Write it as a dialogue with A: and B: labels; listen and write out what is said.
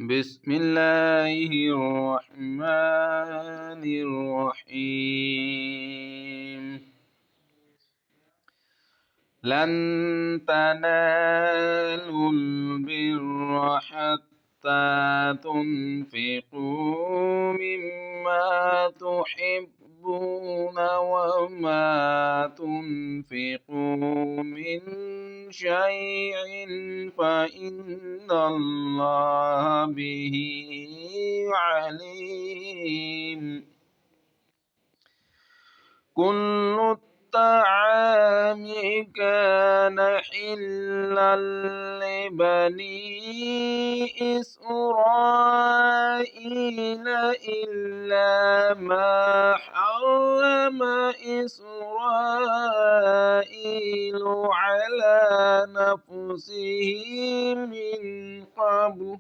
A: بسم الله الرحمن الرحيم. لن تنالوا البر حتى تنفقوا مما تحبون وما تنفقوا من شيء فإن الله به عليم. كل الطعام كان حلا لبني إسرائيل إلا ما حرم إسرائيل على نفسه من قبل